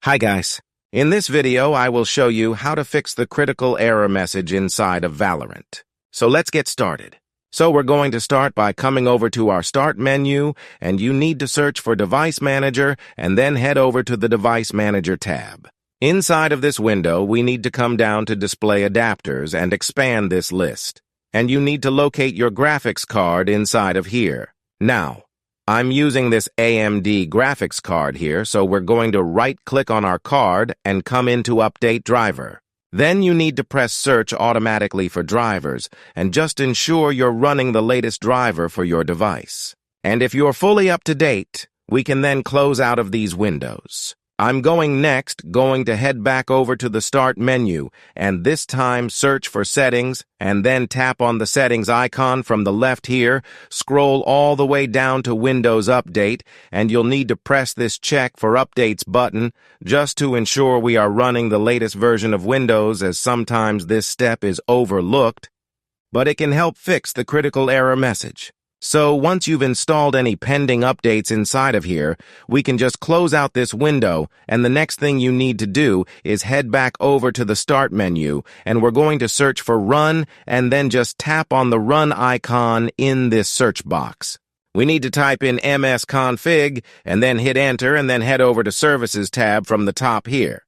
Hi guys. In this video, I will show you how to fix the critical error message inside of Valorant. So let's get started. So we're going to start by coming over to our Start menu, and you need to search for Device Manager and then head over to the Device Manager tab. Inside of this window, we need to come down to Display Adapters and expand this list. And you need to locate your graphics card inside of here. Now, I'm using this AMD graphics card here, so we're going to right-click on our card and come into Update Driver. Then you need to press Search automatically for drivers, and just ensure you're running the latest driver for your device. And if you're fully up to date, we can then close out of these windows. I'm going to head back over to the Start menu, and this time search for Settings, and then tap on the Settings icon from the left here, scroll all the way down to Windows Update, and you'll need to press this Check for Updates button, just to ensure we are running the latest version of Windows, as sometimes this step is overlooked, but it can help fix the critical error message. So once you've installed any pending updates inside of here, we can just close out this window, and the next thing you need to do is head back over to the Start menu, and we're going to search for Run, and then just tap on the Run icon in this search box. We need to type in msconfig, and then hit Enter, and then head over to Services tab from the top here.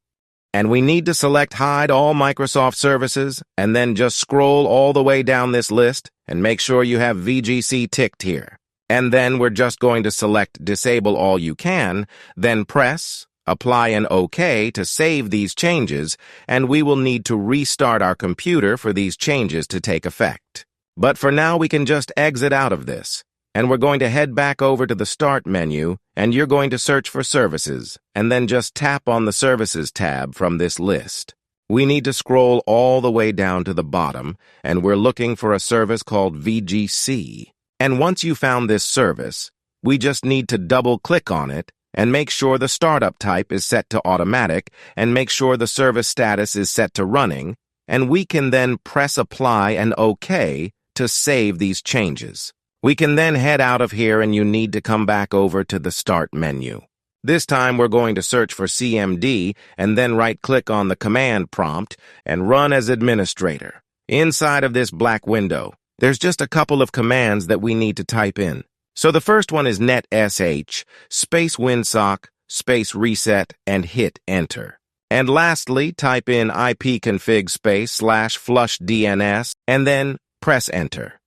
And we need to select Hide All Microsoft Services, and then just scroll all the way down this list, and make sure you have VGC ticked here. And then we're just going to select Disable All You Can, then press Apply and OK to save these changes, and we will need to restart our computer for these changes to take effect. But for now, we can just exit out of this. And we're going to head back over to the Start menu, and you're going to search for Services, and then just tap on the Services tab from this list. We need to scroll all the way down to the bottom, and we're looking for a service called VGC. And once you found this service, we just need to double-click on it, and make sure the startup type is set to automatic, and make sure the service status is set to running, and we can then press Apply and OK to save these changes. We can then head out of here, and you need to come back over to the Start menu. This time we're going to search for CMD and then right-click on the command prompt and run as administrator. Inside of this black window, there's just a couple of commands that we need to type in. So the first one is netsh space winsock space reset and hit Enter. And lastly, type in ipconfig space /flushdns and then press Enter.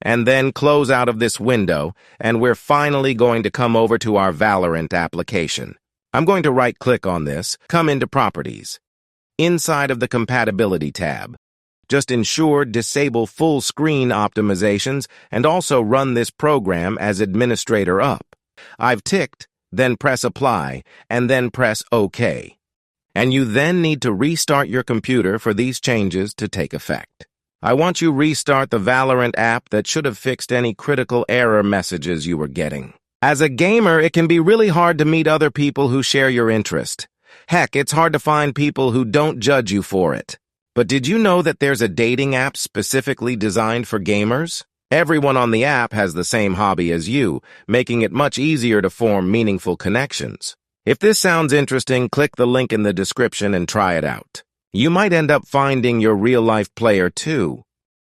And then close out of this window, and we're finally going to come over to our Valorant application. I'm going to right-click on this, come into Properties. Inside of the Compatibility tab, just ensure Disable Full Screen Optimizations and also run this program as Administrator up. I've ticked, then press Apply, and then press OK. And you then need to restart your computer for these changes to take effect. I want you to restart the Valorant app that should have fixed any critical error messages you were getting. As a gamer, it can be really hard to meet other people who share your interest. Heck, it's hard to find people who don't judge you for it. But did you know that there's a dating app specifically designed for gamers? Everyone on the app has the same hobby as you, making it much easier to form meaningful connections. If this sounds interesting, click the link in the description and try it out. You might end up finding your real-life player too.